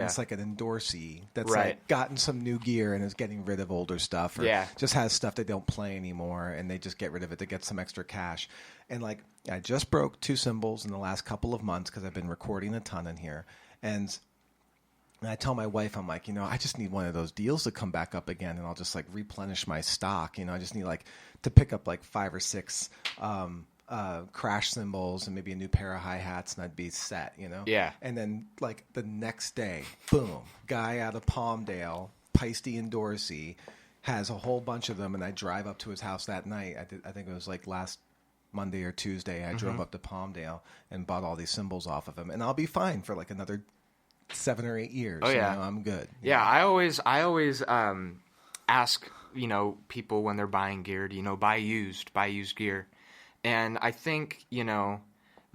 It's like an endorsee that's Right. like gotten some new gear and is getting rid of older stuff, or Yeah. just has stuff they don't play anymore, and they just get rid of it to get some extra cash. And like, I just broke 2 cymbals in the last couple of months because I've been recording a ton in here, and I tell my wife, I'm like, I just need one of those deals to come back up again, and I'll just like replenish my stock. I just need like to pick up like 5 or 6 crash cymbals and maybe a new pair of hi-hats, and I'd be set, Yeah. And then like the next day, boom, guy out of Palmdale, Peisty and Dorsey, has a whole bunch of them, and I drive up to his house that night. I think it was like last Monday or Tuesday. I drove up to Palmdale and bought all these cymbals off of him, and I'll be fine for like another 7 or 8 years. Oh yeah, I'm good. Yeah, I always ask people when they're buying gear to buy used gear, and I think the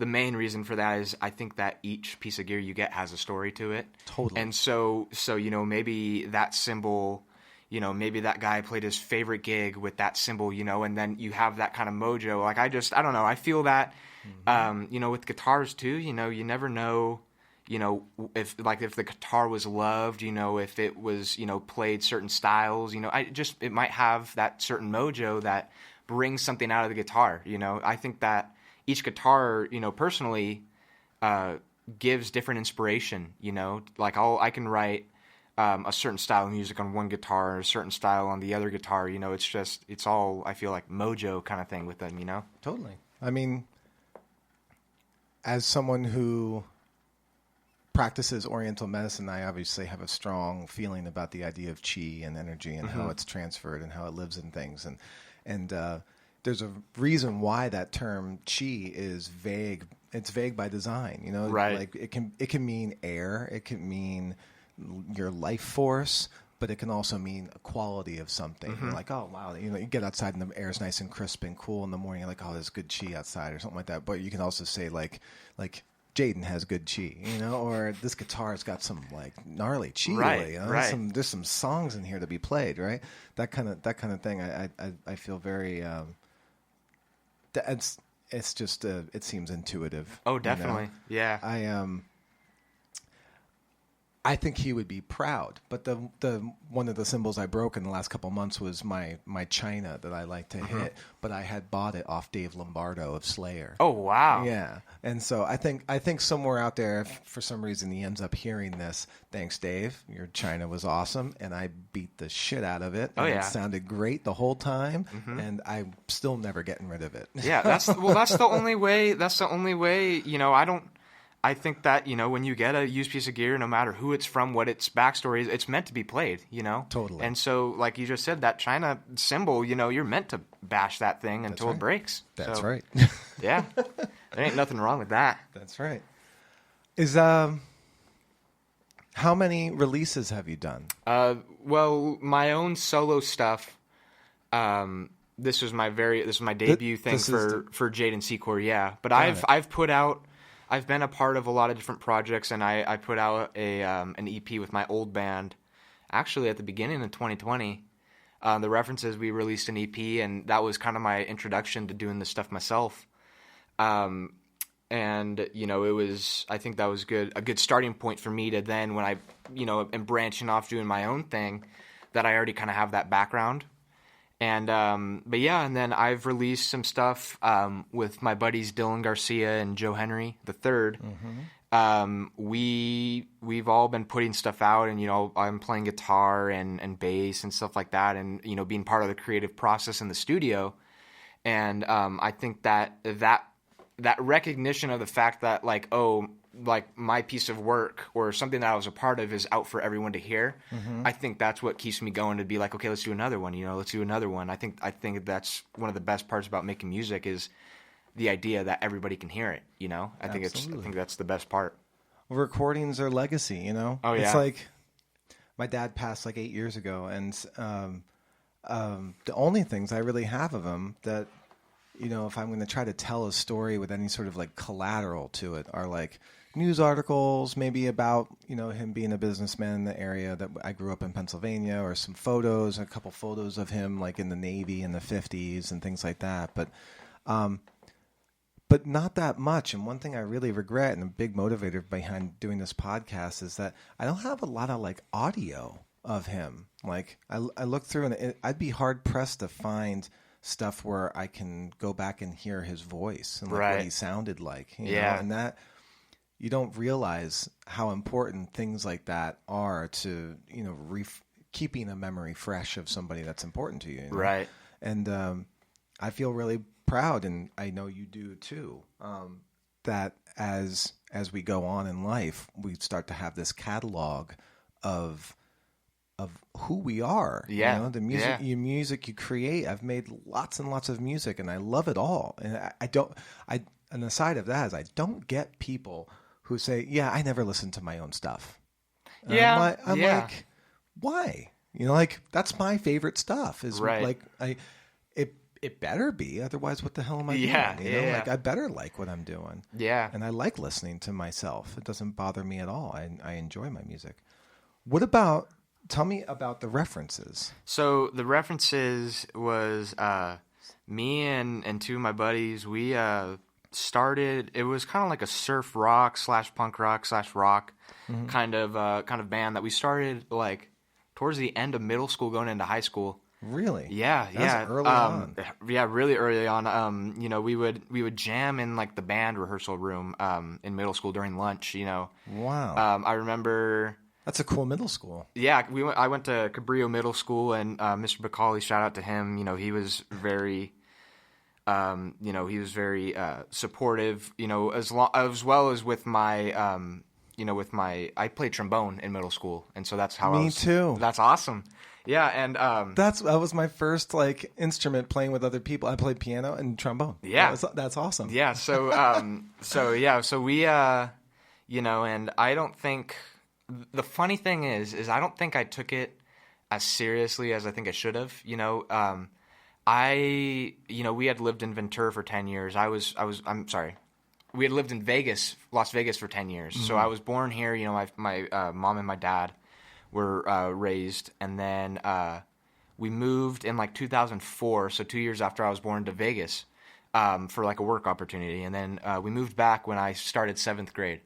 main reason for that is I think that each piece of gear you get has a story to it. Totally. And so maybe that cymbal, maybe that guy played his favorite gig with that cymbal, and then you have that kind of mojo. Like I don't know, I feel that with guitars too. You never know. If the guitar was loved, if it was, played certain styles, it might have that certain mojo that brings something out of the guitar. I think that each guitar, personally, gives different inspiration. Like I can write a certain style of music on one guitar, or a certain style on the other guitar. It's all, I feel like, mojo kind of thing with them. Totally. I mean, as someone who practices Oriental medicine, I obviously have a strong feeling about the idea of chi and energy and how it's transferred and how it lives in things. And there's a reason why that term chi is vague. It's vague by design, Right. Like it can mean air, it can mean your life force, but it can also mean a quality of something. You're like, oh wow, you get outside and the air is nice and crisp and cool in the morning. You're like, oh, there's good chi outside or something like that. But you can also say like Jayden has good chi, or this guitar's got some like gnarly chi, Right, really, right. There's some songs in here to be played, right? That kind of thing. I feel very. It's just it seems intuitive. Oh, definitely, yeah. I think he would be proud, but the one of the cymbals I broke in the last couple of months was my China that I like to hit, but I had bought it off Dave Lombardo of Slayer. Oh wow. Yeah, and so I think somewhere out there, if for some reason he ends up hearing this, thanks Dave, your China was awesome, and I beat the shit out of it. Oh and yeah. It sounded great the whole time, and I'm still never getting rid of it. Yeah, that's the only way. That's the only way. I think that, when you get a used piece of gear, no matter who it's from, what its backstory is, it's meant to be played, Totally. And so, like you just said, that China cymbal, you're meant to bash that thing until it breaks. That's so, right. Yeah. There ain't nothing wrong with that. That's right. How many releases have you done? Well, my own solo stuff, this was my debut thing for Jayden Secor, yeah. But I've been a part of a lot of different projects, and I put out an EP with my old band, actually at the beginning of 2020. The References, we released an EP, and that was kind of my introduction to doing this stuff myself. And I think that was a good starting point for me to then, when I am branching off doing my own thing, that I already kind of have that background. And but yeah, and then I've released some stuff with my buddies Dylan Garcia and Joe Henry III. We've all been putting stuff out, and I'm playing guitar and bass and stuff like that, and being part of the creative process in the studio. And I think that recognition of the fact that like my piece of work or something that I was a part of is out for everyone to hear. I think that's what keeps me going, to be like, okay, let's do another one. Let's do another one. I think that's one of the best parts about making music, is the idea that everybody can hear it. I think that's the best part. Recordings are legacy. Oh yeah. It's like my dad passed like 8 years ago, and the only things I really have of him that, if I'm going to try to tell a story with any sort of like collateral to it, are like news articles, maybe about, him being a businessman in the area that I grew up in, Pennsylvania, or some photos, a couple photos of him like in the Navy in the 50s and things like that. But but not that much. And one thing I really regret, and a big motivator behind doing this podcast, is that I don't have a lot of like audio of him. Like I look through, and I'd be hard pressed to find stuff where I can go back and hear his voice and like what he sounded like. You know? And that you don't realize how important things like that are to, you know, keeping a memory fresh of somebody that's important to you. You know? Right. And I feel really proud, and I know you do too, that as we go on in life, we start to have this catalog of who we are. Yeah. You know, the music, your music you create. I've made lots and lots of music, and I love it all. And and the side of that is I don't get people who say, "Yeah, I never listen to my own stuff." And I'm like, why? You know, like that's my favorite stuff. Is like it better be, otherwise what the hell am I doing? You know, like I better like what I'm doing. Yeah. And I like listening to myself. It doesn't bother me at all. I enjoy my music. Tell me about the references. So the references was me and two of my buddies. We started. It was kind of like a surf rock / punk rock / rock kind of band that we started like towards the end of middle school, going into high school. Really? Yeah. That's early on. Yeah, really early on. You know, we would jam in like the band rehearsal room in middle school during lunch. You know. Wow. I remember. That's a cool middle school. Yeah, I went to Cabrillo Middle School, and Mr. Bacali, shout out to him. You know, he was very, supportive. You know, as well as with my, I played trombone in middle school, and so that's how Me too. That's awesome. Yeah, and that was my first like instrument playing with other people. I played piano and trombone. Yeah, that's awesome. Yeah, so so we you know, and I don't think the funny thing is I don't think I took it as seriously as I think I should have. You know, we had lived in Ventura for 10 years. I'm sorry. We had lived in Las Vegas for 10 years. So I was born here. You know, my mom and my dad were raised, and then we moved in like 2004, so 2 years after I was born, to Vegas for like a work opportunity, and then we moved back when I started 7th grade,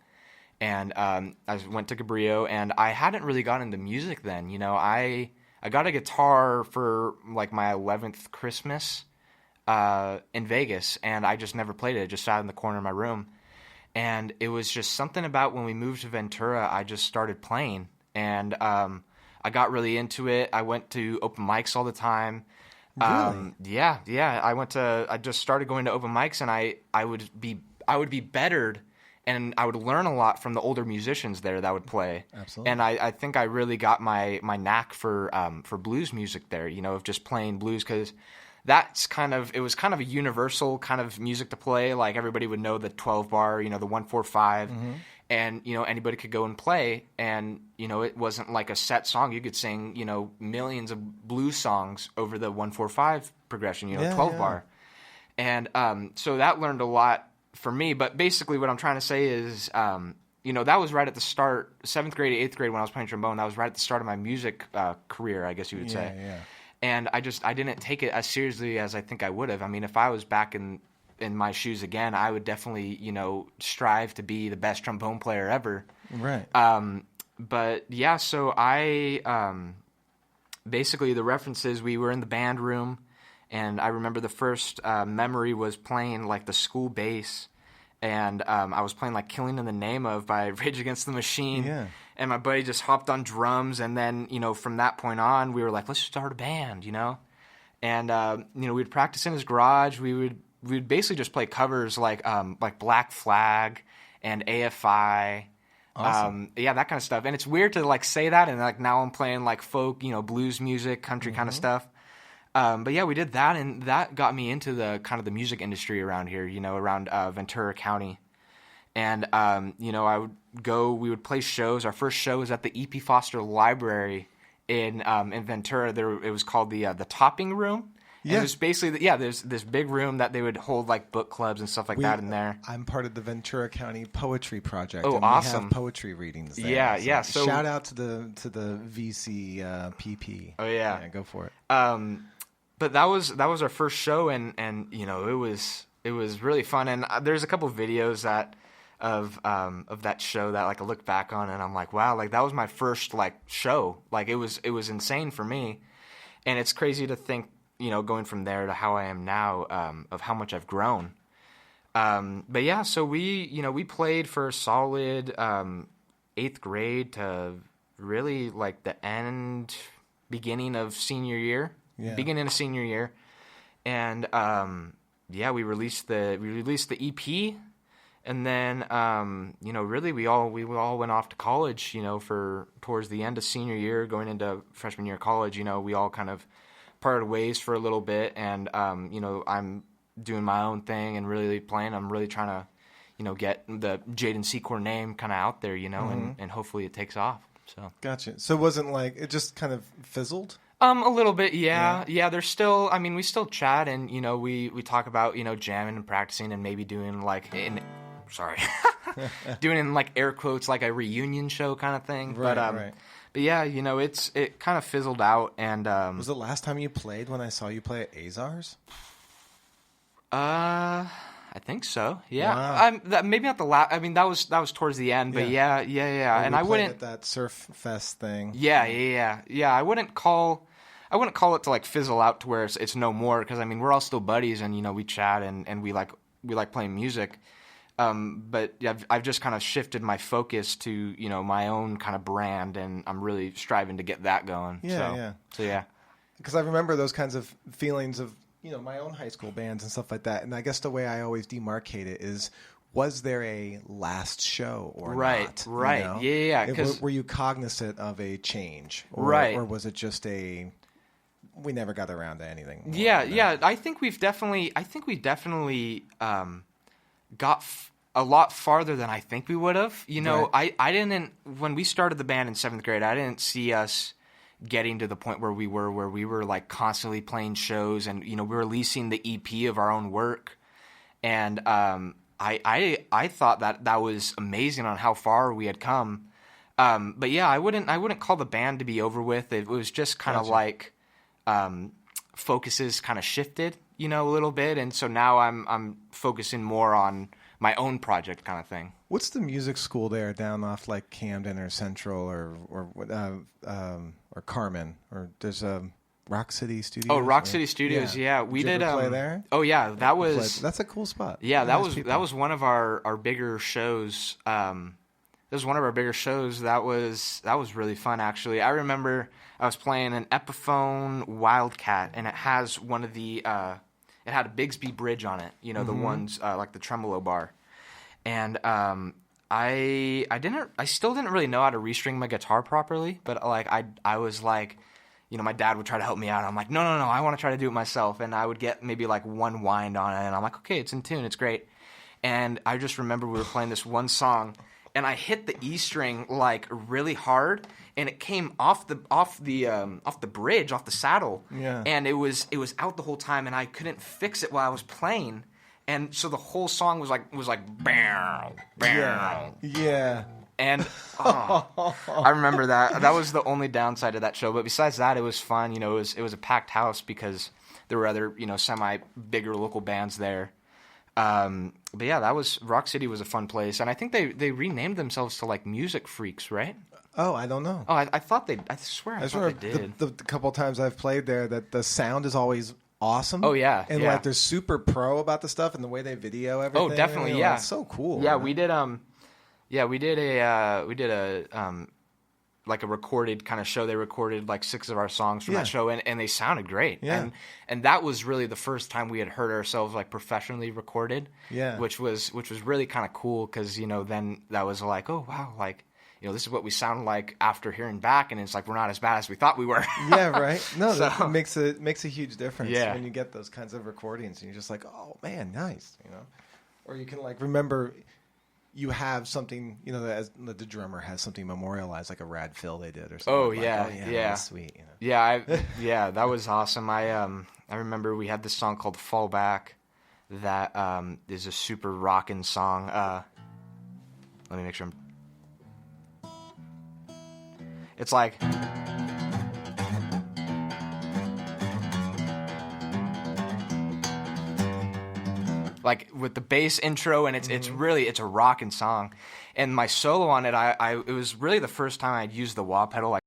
and I went to Cabrillo, and I hadn't really gotten into music then. You know, I got a guitar for like my 11th Christmas in Vegas, and I just never played it. It just sat in the corner of my room, and it was just something about when we moved to Ventura, I just started playing. And I got really into it. I went to open mics all the time. Really? Yeah. I just started going to open mics, and I would be bettered, and I would learn a lot from the older musicians there that would play. Absolutely. And I think I really got my knack for blues music there. You know, of just playing blues, because it was kind of a universal kind of music to play. Like everybody would know the 12 bar, you know, the 1-4-5. And, you know, anybody could go and play, and, you know, it wasn't like a set song. You could sing, you know, millions of blues songs over the 1-4-5 progression, you know, 12 bar. And so that learned a lot for me. But basically what I'm trying to say is, you know, that was right at the start, 7th grade, 8th grade when I was playing trombone. That was right at the start of my music career, I guess you would say. Yeah. And I didn't take it as seriously as I think I would have. I mean, if I was back in my shoes again, I would definitely, you know, strive to be the best trombone player ever. Right. But yeah, so I basically the references, we were in the band room, and I remember the first memory was playing like the school bass, and I was playing like "Killing in the Name of" by Rage Against the Machine. Yeah. And my buddy just hopped on drums, and then, you know, from that point on, we were like, let's start a band, you know? And, you know, we'd practice in his garage. We'd basically just play covers like Black Flag and AFI. Awesome. Yeah, that kind of stuff. And it's weird to like say that, and like now I'm playing like folk, you know, blues music, country kind of stuff. But yeah, we did that, and that got me into the kind of the music industry around here, you know, around Ventura County. And, you know, we would play shows. Our first show was at the E.P. Foster Library in Ventura. It was called the Topping Room. And it was basically, there's this big room that they would hold like book clubs and stuff like that in there. I'm part of the Ventura County Poetry Project. Oh, and awesome! We have poetry readings there. Yeah. So shout out to the VC PP. Oh yeah, go for it. But that was our first show, and you know, it was it was really fun, and there's a couple videos of that show that like I look back on, and I'm like, wow, like that was my first like show. Like it was insane for me, and it's crazy to think, going from there to how I am now, of how much I've grown. But yeah, so we played for a solid 8th grade to really like the beginning of senior year, beginning of senior year, and we released the EP, and then really we all went off to college, for towards the end of senior year, going into freshman year of college. We all kind of parted ways for a little bit, and I'm doing my own thing and really playing. I'm really trying to, get the Jayden Secor name kind of out there, and hopefully it takes off. So gotcha. So it wasn't like it just kind of fizzled? A little bit, yeah. There's still, we still chat, and we talk about jamming and practicing and maybe doing like doing in like air quotes like a reunion show kind of thing. Right. But yeah, it kind of fizzled out. And was the last time you played when I saw you play at Azars? I think so. Yeah. Wow. Maybe not the last. That was towards the end. But yeah. And I wouldn't at that surf fest thing. Yeah. I wouldn't call it to like fizzle out to where it's no more, because we're all still buddies, and we chat and we like playing music. But yeah, I've just kind of shifted my focus to my own kind of brand, and I'm really striving to get that going. So yeah. Because I remember those kinds of feelings of my own high school bands and stuff like that. And I guess the way I always demarcate it is, was there a last show or not? Right. Yeah. Were you cognizant of a change? Or was it just we never got around to anything? Yeah. I think we definitely got a lot farther than I think we would have. Right. I didn't, when we started the band in 7th grade, I didn't see us getting to the point where we were like constantly playing shows, and we were releasing the EP of our own work, and I thought that was amazing on how far we had come. But yeah, I wouldn't call the band to be over with. It was just kind of like focuses kind of shifted, a little bit, and so now I'm focusing more on my own project kind of thing. What's the music school there down off like Camden or Central or Carmen, or there's Rock City Studios? Oh, Rock City Studios, yeah. We did play there? Oh yeah, that's a cool spot. Yeah, that was one of our bigger shows. This was one of our bigger shows. That was really fun, actually. I remember I was playing an Epiphone Wildcat, and it has one of the it had a Bigsby bridge on it, the ones like the tremolo bar. And I still didn't really know how to restring my guitar properly, but like I was like, my dad would try to help me out. I'm like, no, I want to try to do it myself. And I would get maybe like one wind on it, and I'm like, okay, it's in tune, it's great. And I just remember we were playing this one song, and I hit the E string like really hard, and it came off the bridge, off the saddle. Yeah. And it was out the whole time, and I couldn't fix it while I was playing. And so the whole song was like bow, bow. Yeah. And I remember that. That was the only downside of that show. But besides that, it was fun. It was a packed house because there were other, semi bigger local bands there. But yeah, Rock City was a fun place, and I think they renamed themselves to like Music Freaks, right? Oh, I don't know. Oh, I thought they. I swear I thought they did. The couple times I've played there, that the sound is always awesome. Oh yeah, and like they're super pro about the stuff and the way they video everything. Oh, definitely, yeah. It's so cool. Yeah, we did. We did a like a recorded kind of show. They recorded like 6 of our songs from that show, and they sounded great. Yeah. And that was really the first time we had heard ourselves like professionally recorded. Yeah. Which was really kind of cool, because then that was like, oh wow, like this is what we sound like after hearing back, and it's like we're not as bad as we thought we were. Yeah, right. No, that makes a huge difference when you get those kinds of recordings, and you're just like, oh man, nice, or you can like remember. You have something, as the drummer has something memorialized, like a Rad Phil they did or something. Oh, like, yeah. That's sweet. Yeah, that was awesome. I remember we had this song called Fall Back that is a super rockin' song. Let me make sure it's like... like with the bass intro, and it's really a rocking song. And my solo on it, it was really the first time I'd used the wah pedal like